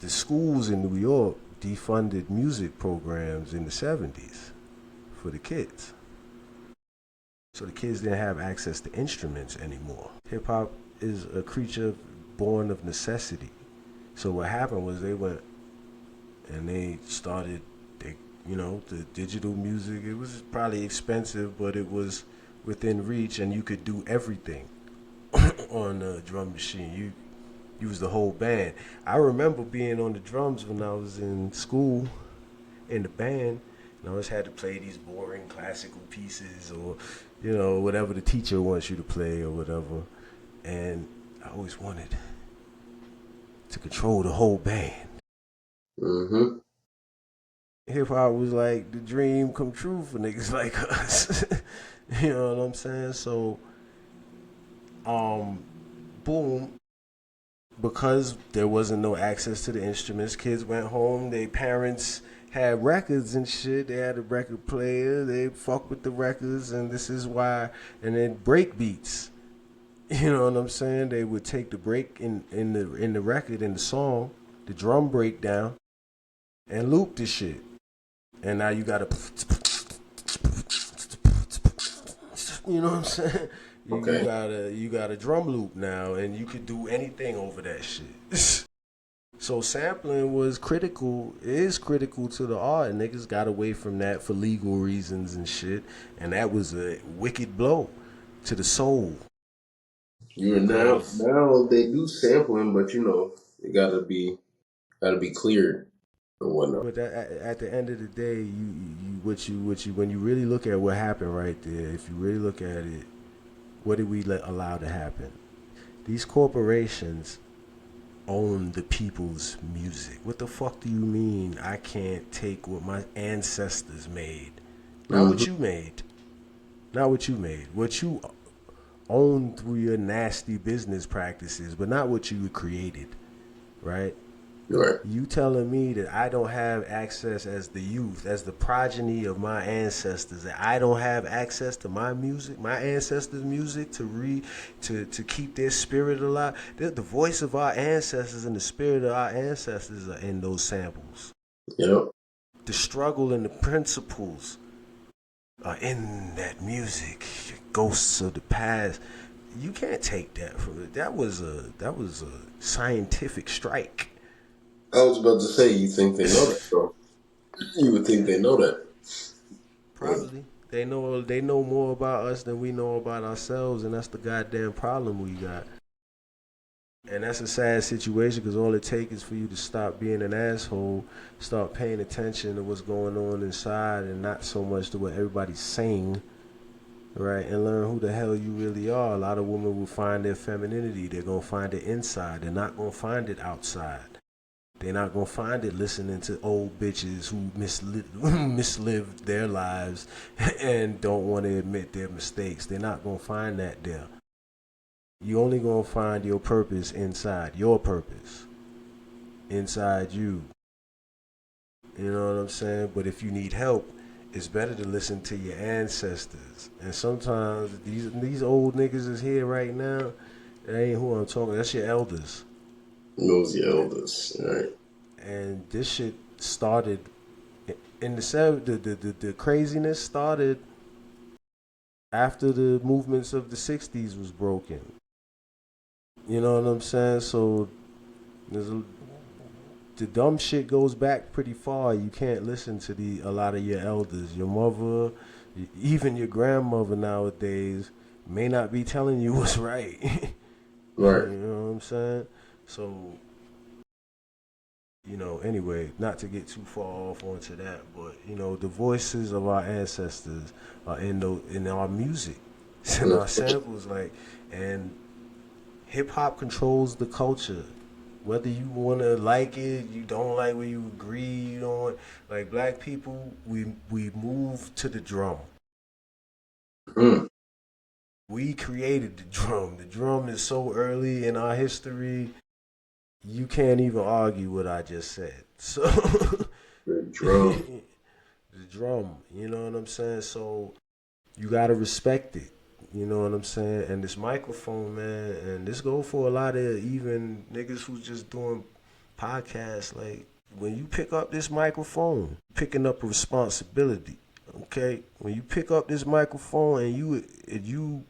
the schools in New York defunded music programs in the 70s for the kids. So the kids didn't have access to instruments anymore. Hip hop is a creature born of necessity. So what happened was they went and they started the digital music. It was probably expensive, but it was within reach and you could do everything on a drum machine. You was the whole band. I remember being on the drums when I was in school in the band, and I always had to play these boring classical pieces or whatever the teacher wants you to play or whatever. And I always wanted to control the whole band. Mm-hmm. Hip hop was like the dream come true for niggas like us. You know what I'm saying? So, boom, because there wasn't no access to the instruments, kids went home, their parents had records and shit. They had a record player, they fuck with the records, and this is why. And then break beats. You know what I'm saying? They would take the break in the record, in the song, the drum breakdown, and loop the shit. And now you gotta, you know what I'm saying? Okay. You got a drum loop now, and you could do anything over that shit. So sampling was critical, is critical to the art, and niggas got away from that for legal reasons and shit, and that was a wicked blow to the soul. You Cause, now they do sampling, but it gotta be cleared and whatnot. but at the end of the day, what you when you really look at what happened right there, if you really look at it, what did we allow to happen? These corporations own the people's music. What the fuck do you mean I can't take what my ancestors made? Not what Mm-hmm. you made. Not what you made. What you own through your nasty business practices, but not what you created, right? Right. You telling me that I don't have access as the youth, as the progeny of my ancestors, that I don't have access to my music, my ancestors' music, to keep their spirit alive? The voice of our ancestors and the spirit of our ancestors are in those samples. Yep. The struggle and the principles are in that music. Ghosts of the past. You can't take that from it. That was a scientific strike. I was about to say, you think they know that, bro? You would think they know that. Yeah. Probably. They know more about us than we know about ourselves, and that's the goddamn problem we got. And that's a sad situation because all it takes is for you to stop being an asshole, start paying attention to what's going on inside, and not so much to what everybody's saying, right? And learn who the hell you really are. A lot of women will find their femininity. They're gonna find it inside. They're not gonna find it outside. They're not gonna find it listening to old bitches who mislived their lives and don't want to admit their mistakes. They're not gonna find that there. You only gonna find your purpose inside. Your purpose inside you. You know what I'm saying? But if you need help, it's better to listen to your ancestors. And sometimes these old niggas is here right now. That ain't who I'm talking. That's your elders. Knows the elders, right? And this shit started in the craziness started after the movements of the 60s was broken. You know what I'm saying? So the dumb shit goes back pretty far. You can't listen to a lot of your elders. Your mother, even your grandmother nowadays may not be telling you what's right. Right. You know what I'm saying? So, anyway, not to get too far off onto that, but the voices of our ancestors are in our music, it's in our samples, and hip hop controls the culture. Whether you wanna like it, you don't like, whether you agree, you don't like. Black people, we move to the drum. Mm. We created the drum. The drum is so early in our history. You can't even argue what I just said. So The drum. the drum, you know what I'm saying? So you gotta respect it. You know what I'm saying? And this microphone, man, and this go for a lot of even niggas who's just doing podcasts. Like, when you pick up this microphone, picking up a responsibility. Okay? When you pick up this microphone and you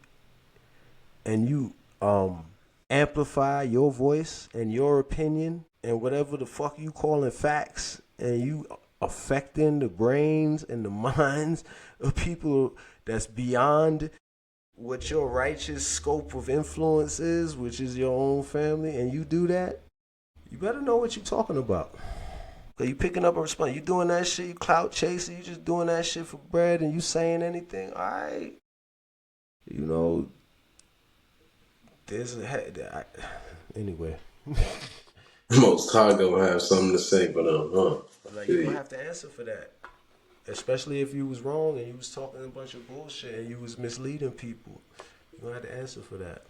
amplify your voice and your opinion and whatever the fuck you calling facts, and you affecting the brains and the minds of people that's beyond what your righteous scope of influence is, which is your own family, and you do that, you better know what you're talking about. Cause you picking up a response, you doing that shit, you clout chasing, you just doing that shit for bread, and you saying anything, alright. There's anyway. Most High gonna have something to say, but Like, you gonna have to answer for that. Especially if you was wrong and you was talking a bunch of bullshit and you was misleading people. You're gonna have to answer for that.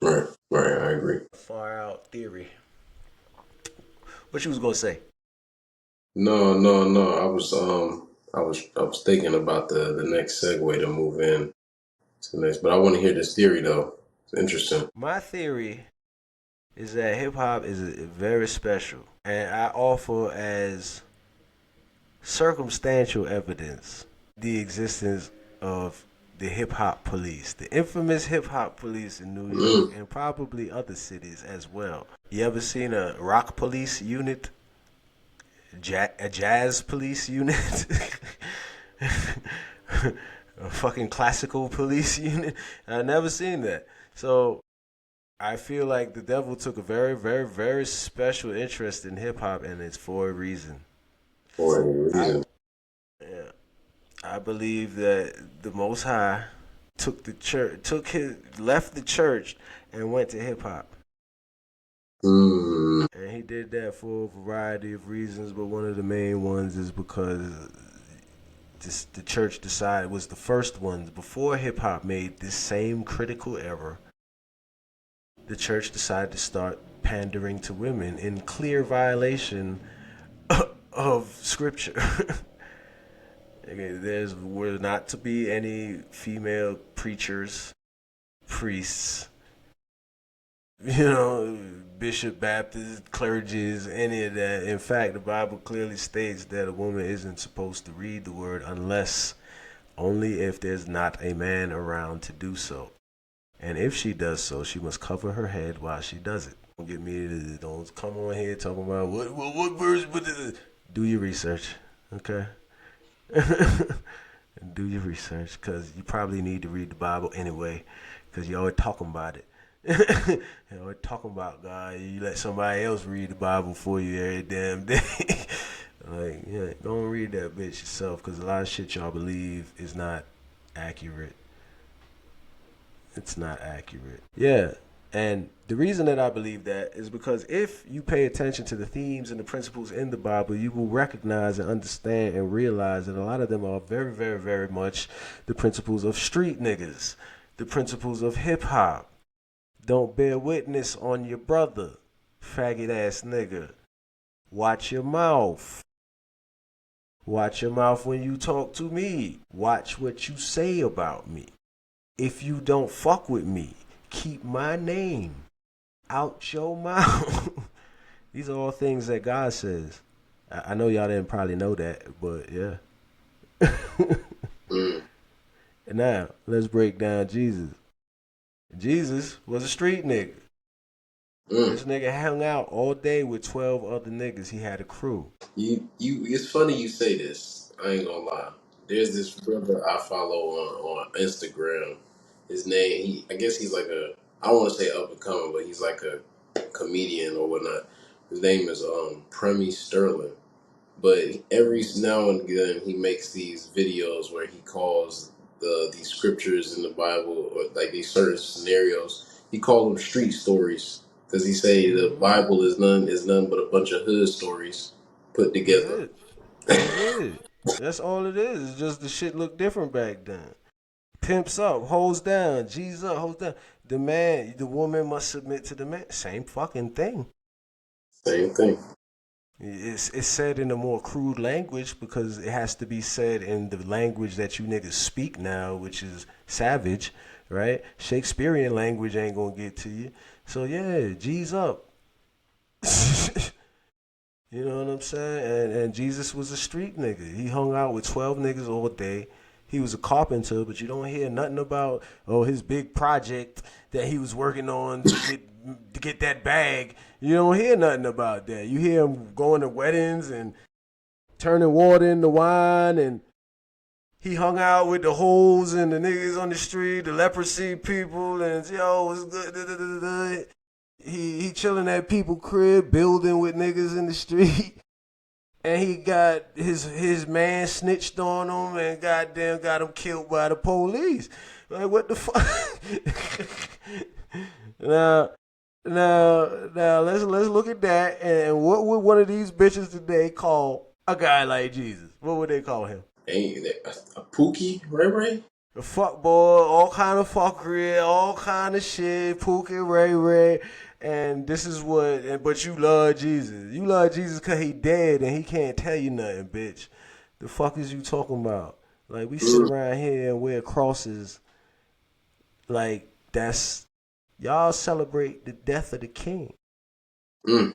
right, I agree. Far out theory. What you was gonna say? No. I was thinking about the next segue to move in to the next, but I want to hear this theory though. It's interesting. My theory is that hip hop is very special, and I offer as circumstantial evidence the existence of the hip hop police, the infamous hip hop police in New York and probably other cities as well. You ever seen a rock police unit? A jazz police unit? A fucking classical police unit? I never seen that. So I feel like the devil took a very, very, very special interest in hip hop, and it's for a reason. For any reason. I believe that the Most High left the church and went to hip hop. Mm. And he did that for a variety of reasons, but one of the main ones is because the church decided, was the first ones before hip hop made this same critical error. The church decided to start pandering to women in clear violation of scripture. Okay, were not to be any female preachers, priests, bishop, Baptist, clergies, any of that. In fact, the Bible clearly states that a woman isn't supposed to read the word unless only if there's not a man around to do so. And if she does so, she must cover her head while she does it. Don't come on here talking about what verse. Do your research, okay? Do your research, because you probably need to read the Bible anyway, because you're always talking about it. You're always talking about God. You let somebody else read the Bible for you every damn day. Like, yeah, don't read that bitch yourself, because a lot of shit y'all believe is not accurate. It's not accurate. Yeah. And the reason that I believe that is because if you pay attention to the themes and the principles in the Bible, you will recognize and understand and realize that a lot of them are very, very, very much the principles of street niggas, the principles of hip hop. Don't bear witness on your brother, faggot ass nigga. Watch your mouth. Watch your mouth when you talk to me. Watch what you say about me. If you don't fuck with me, keep my name out your mouth. These are all things that God says. I know y'all didn't probably know that, but yeah. And now, let's break down Jesus. Jesus was a street nigga. This nigga hung out all day with 12 other niggas. He had a crew. It's funny you say this. I ain't gonna lie. There's this brother I follow on Instagram. His name, I guess he's like I don't want to say up and coming, but he's like a comedian or whatnot. His name is Premi Sterling. But every now and then he makes these videos where he calls these scriptures in the Bible, or like these certain scenarios, he calls them street stories, because he say the Bible is none but a bunch of hood stories put That's together. it. That's it. That's all it is. It's just the shit looked different back then. Pimps up, hoes down, G's up, hoes down. The woman must submit to the man. Same fucking thing. Same thing. It's said in a more crude language because it has to be said in the language that you niggas speak now, which is savage, right? Shakespearean language ain't gonna get to you. So yeah, G's up. You know what I'm saying? And Jesus was a street nigga. He hung out with 12 niggas all day. He was a carpenter, but you don't hear nothing about his big project that he was working on to get that bag. You don't hear nothing about that. You hear him going to weddings and turning water into wine, and he hung out with the hoes and the niggas on the street, the leprosy people, and what's good? He chilling at people crib, building with niggas in the street. And he got his man snitched on him and goddamn got him killed by the police. Like, what the fuck? now let's look at that. And what would one of these bitches today call a guy like Jesus? What would they call him? Ain't a Pookie, right? A fuck boy, all kind of fuckery, all kind of shit, Pookie, Ray. And this is but you love Jesus. You love Jesus because he dead and he can't tell you nothing, bitch. The fuck is you talking about? Like, we sit around here and wear crosses. Like, y'all celebrate the death of the king. Ooh,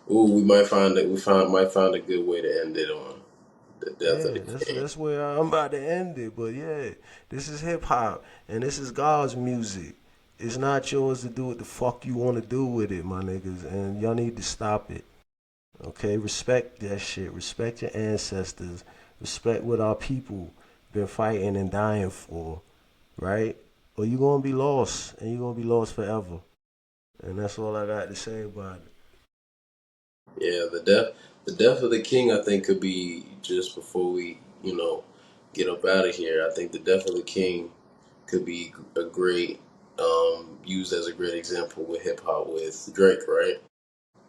we might find a good way to end it on the death of the king. That's where I'm about to end it. But yeah, this is hip hop and this is God's music. It's not yours to do what the fuck you want to do with it, my niggas. And y'all need to stop it. Okay? Respect that shit. Respect your ancestors. Respect what our people been fighting and dying for. Right? Or you're going to be lost. And you're going to be lost forever. And that's all I got to say about it. Yeah, the death of the king, I think, could be just before we, get up out of here. I think the death of the king could be a great, used as a great example with hip hop with Drake, right?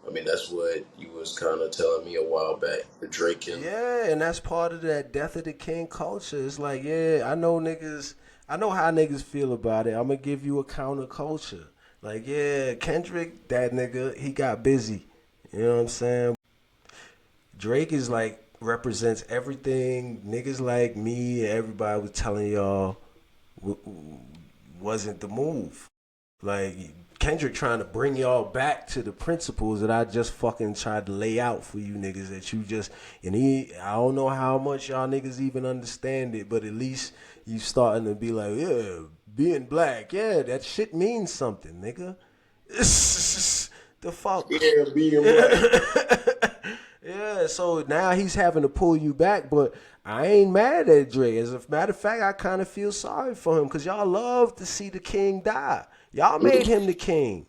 I mean, that's what you was kind of telling me a while back, the Drake and... Yeah, and that's part of that death of the king culture. It's like, yeah, I know how niggas feel about it. I'm going to give you a counter culture. Like, yeah, Kendrick, that nigga, he got busy. You know what I'm saying? Drake is like represents everything niggas like me and everybody was telling y'all wasn't the move. Like Kendrick trying to bring y'all back to the principles that I just fucking tried to lay out for you niggas that you just and I don't know how much y'all niggas even understand it, but at least you starting to be like, yeah, being black, yeah, that shit means something, nigga. The fuck? Yeah, being black. Yeah, so now he's having to pull you back, but I ain't mad at Dre. As a matter of fact, I kind of feel sorry for him because y'all love to see the king die. Y'all made him the king.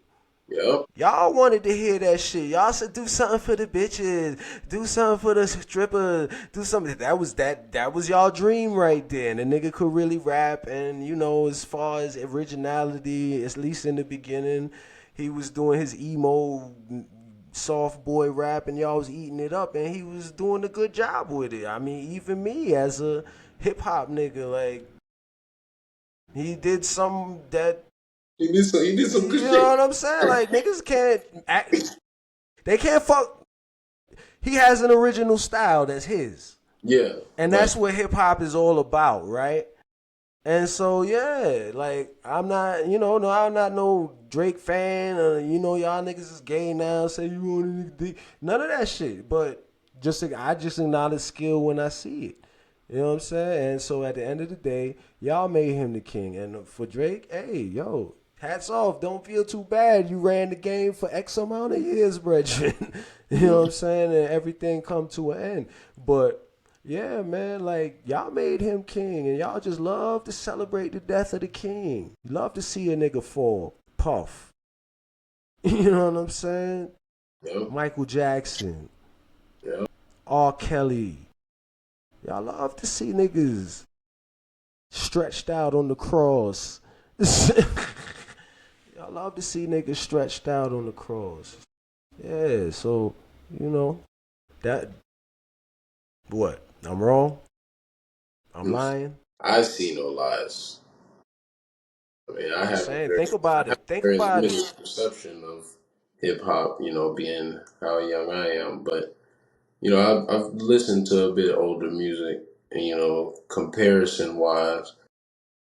Yep. Y'all wanted to hear that shit. Y'all said do something for the bitches, do something for the strippers, do something. That was y'all dream right there. And the nigga could really rap, and you know, as far as originality, at least in the beginning, he was doing his emo soft boy rap, and y'all was eating it up, and he was doing a good job with it. I mean, even me as a hip hop nigga, like he did some that He did some good you know shit. what I'm saying? Like niggas can't act, they can't fuck. He has an original style that's his, Yeah. and Like that's what hip hop is all about, right? And so yeah, like I'm not, you know, no, I'm not no Drake fan. You know, y'all niggas is gay now. Say you want a nigga dick. None of that shit. But I just acknowledge skill when I see it. You know what I'm saying? And so at the end of the day, y'all made him the king. And for Drake, hey, yo, hats off. Don't feel too bad. You ran the game for X amount of years, brethren. You know what I'm saying? And everything come to an end. But yeah, man, like y'all made him king, and y'all just love to celebrate the death of the king. You love to see a nigga fall. Puff. You know what I'm saying? yep. Michael Jackson, Yep. R. Kelly. Y'all love to see niggas stretched out on the cross. Y'all love to see niggas stretched out on the cross. Yeah, so, you know, that, what? I'm wrong? I'm lying? I see no lies. I mean, I'm just saying, think about it. Think very about it. limited perception of hip hop, you know, being how young I am. But, you know, I've listened to a bit older music, and, you know, comparison wise,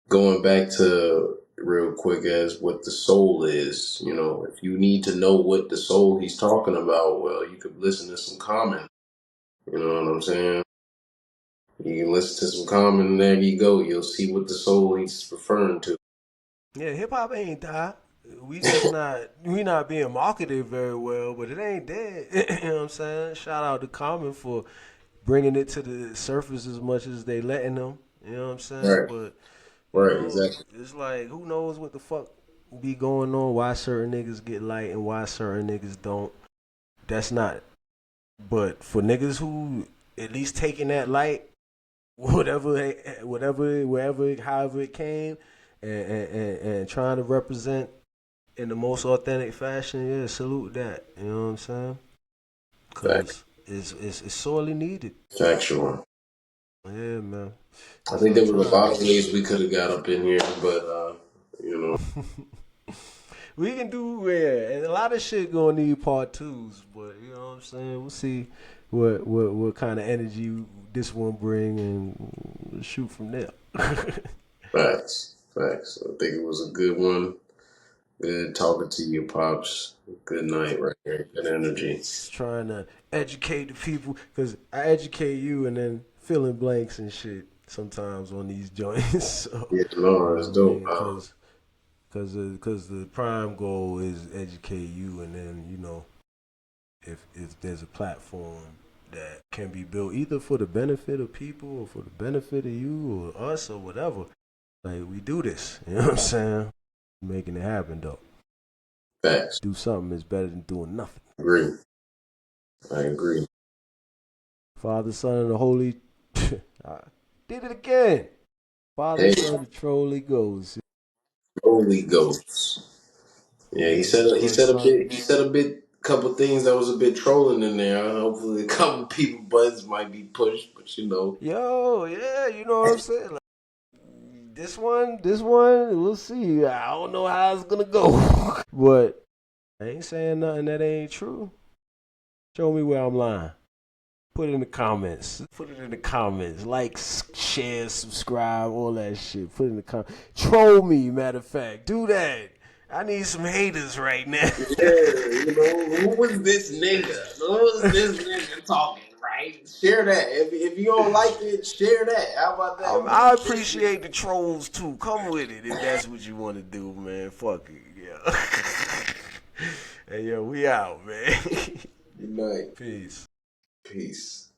going back to real quick as what the soul is, you know, if you need to know what the soul he's talking about, well, you could listen to some Common. You know what I'm saying? You can listen to some Common, and there you go. You'll see what the soul he's referring to. Yeah, hip hop ain't die. We not being marketed very well, but it ain't dead. You know what I'm saying? Shout out to Common for bringing it to the surface as much as they letting them. You know what I'm saying? Right. But you Right. know, Exactly. it's like who knows what the fuck be going on? Why certain niggas get light and why certain niggas don't? That's not. But for niggas who at least taking that light, whatever, wherever, however it came, and trying to represent in the most authentic fashion, yeah, salute that. You know what I'm saying? Fact. Because it's sorely needed. Factual. Yeah, man. I That's think what I'm there was a trying lot to of ways we could have got up in here, but you know, do. We can do, yeah, and a lot of shit gonna need part twos, but you know what I'm saying? We'll see what kind of energy this one bring and we'll shoot from there. facts, facts. I think it was a good one. Good talking to you, pops. Good night, right here. Good energy. Just trying to educate the people, because I educate you and then fill in blanks and shit sometimes on these joints. So, Yeah, you no, know it's what I dope. mean? Because the prime goal is educate you, and then, you know, if there's a platform that can be built either for the benefit of people or for the benefit of you or us or whatever, like we do this. You know what I'm saying? Making it happen though. Facts. Do something is better than doing nothing. Agree. I agree. Father, Son, and the Holy. I did it again. Father, Hey, Son, the Holy Ghost. Holy Ghost. Yeah, Yeah, it's the first son. he said a bit couple things that was a bit trolling in there. Hopefully a couple people buttons might be pushed, but you know. Yo, yeah, you know what I'm saying? Like, This one, we'll see. I don't know how it's gonna go, but I ain't saying nothing that ain't true. Show me where I'm lying. Put it in the comments. Put it in the comments. Like, share, subscribe, all that shit. Put it in the comments. Troll me, matter of fact. Do that. I need some haters right now. Yeah, who was this nigga? Who was this nigga talking, right? Share that. If you don't like it, share that. How about that? I appreciate the trolls too. Come with it if that's what you want to do, man. Fuck it. Yeah. Hey, yo, we out, man. Good night. Peace. Peace.